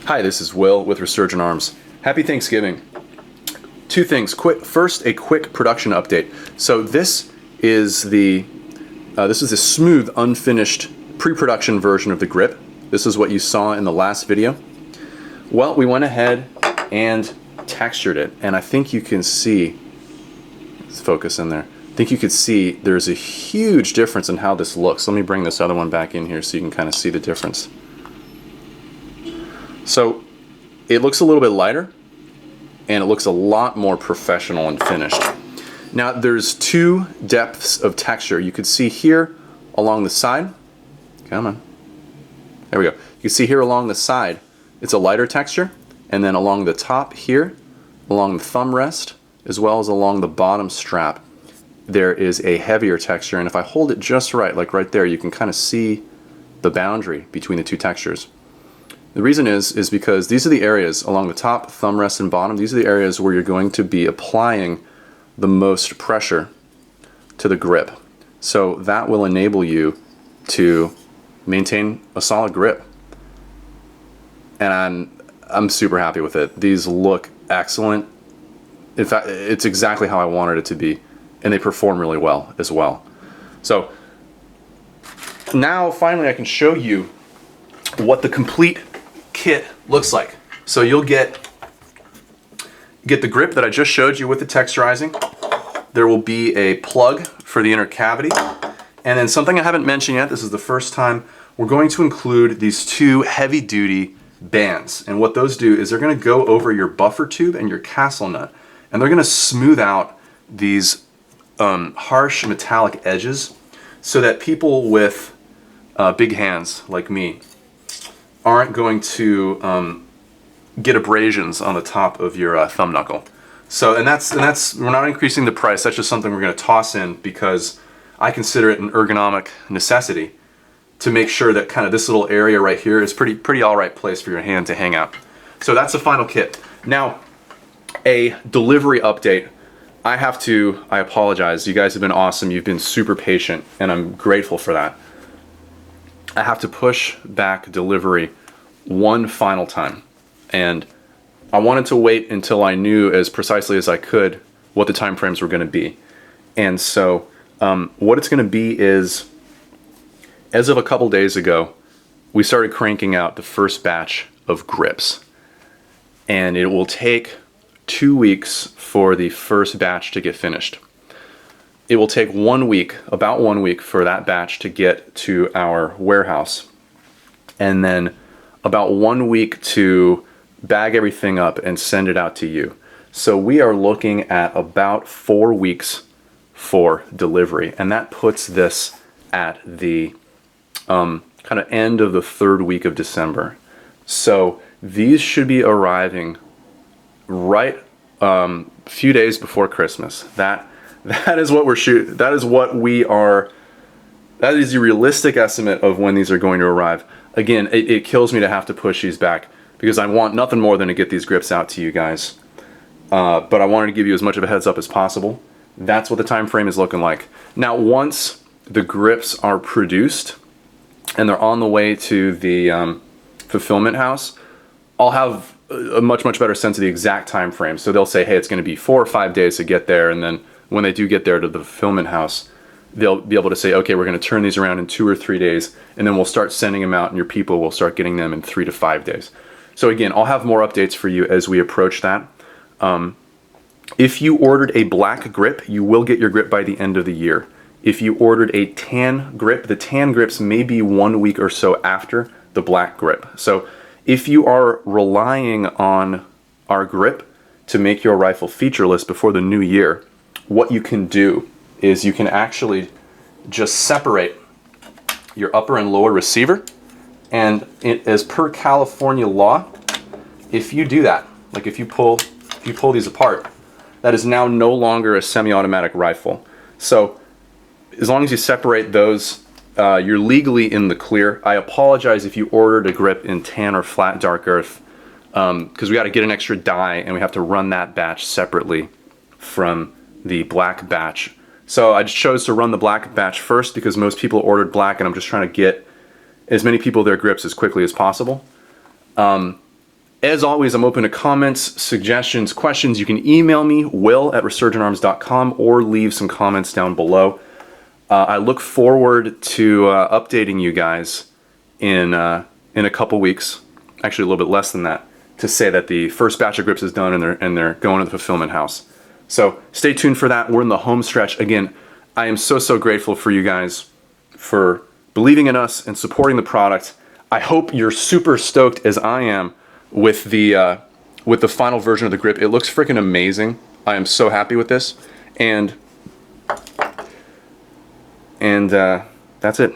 Hi, this is Will with Resurgent Arms. Happy Thanksgiving. Two things. First, a quick production update. So this is the smooth, unfinished pre-production version of the grip. This is what you saw in the last video. Well, we went ahead and textured it, and I think you can see. Let's focus in there. I think you could see there's a huge difference in how this looks. Let me bring this other one back in here so you can kind of see the difference. So it looks a little bit lighter, and it looks a lot more professional and finished. Now there's two depths of texture. You could see here along the side. Come on. There we go. You can see here along the side, it's a lighter texture, and then along the top here, along the thumb rest, as well as along the bottom strap, there is a heavier texture. And if I hold it just right, like right there, you can kind of see the boundary between the two textures. The reason is because these are the areas along the top, thumb rest, and bottom. These are the areas where you're going to be applying the most pressure to the grip. So that will enable you to maintain a solid grip. And I'm super happy with it. These look excellent. In fact, it's exactly how I wanted it to be, and they perform really well as well. So now finally I can show you what the complete kit looks like. So you'll get the grip that I just showed you with the texturizing. There will be a plug for the inner cavity, and then something I haven't mentioned yet, this is the first time, we're going to include these two heavy duty bands. And what those do is they're going to go over your buffer tube and your castle nut, and they're going to smooth out these harsh metallic edges so that people with big hands like me aren't going to get abrasions on the top of your thumb knuckle. So, and that's we're not increasing the price. That's just something we're going to toss in because I consider it an ergonomic necessity to make sure that kind of this little area right here is pretty all right place for your hand to hang out. So that's the final kit. Now, a delivery update. I apologize. You guys have been awesome. You've been super patient, and I'm grateful for that. I have to push back delivery one final time, and I wanted to wait until I knew as precisely as I could what the time frames were going to be. And so what it's going to be is, as of a couple days ago, we started cranking out the first batch of grips, and it will take 2 weeks for the first batch to get finished. It will take 1 week, about 1 week, for that batch to get to our warehouse, and then about 1 week to bag everything up and send it out to you. So we are looking at about 4 weeks for delivery, and that puts this at the kind of end of the third week of December. So these should be arriving right a few days before Christmas. That is what we're shooting. That is the realistic estimate of when these are going to arrive. Again, it kills me to have to push these back because I want nothing more than to get these grips out to you guys. But I wanted to give you as much of a heads up as possible. That's what the time frame is looking like. Now, once the grips are produced and they're on the way to the fulfillment house, I'll have a much better sense of the exact time frame. So they'll say, hey, it's going to be 4 or 5 days to get there, and then when they do get there to the fulfillment house, they'll be able to say, okay, we're going to turn these around in 2 or 3 days, and then we'll start sending them out, and your people will start getting them in 3 to 5 days. So again, I'll have more updates for you as we approach that. If you ordered a black grip, you will get your grip by the end of the year. If you ordered a tan grip, the tan grips may be 1 week or so after the black grip. So if you are relying on our grip to make your rifle featureless before the new year, what you can do is you can actually just separate your upper and lower receiver, and as per California law, if you do that, like if you pull these apart, that is now no longer a semi-automatic rifle. So as long as you separate those, you're legally in the clear. I apologize if you ordered a grip in tan or flat dark earth, because we got to get an extra die and we have to run that batch separately from the black batch. So I just chose to run the black batch first because most people ordered black, and I'm just trying to get as many people their grips as quickly as possible. As always, I'm open to comments, suggestions, questions. You can email me, will@resurgentarms.com, or leave some comments down below. I look forward to updating you guys in a couple weeks, actually a little bit less than that, to say that the first batch of grips is done and they're going to the fulfillment house. So stay tuned for that. We're in the home stretch. Again, I am so grateful for you guys for believing in us and supporting the product. I hope you're super stoked as I am with the final version of the grip. It looks freaking amazing. I am so happy with this, and that's it.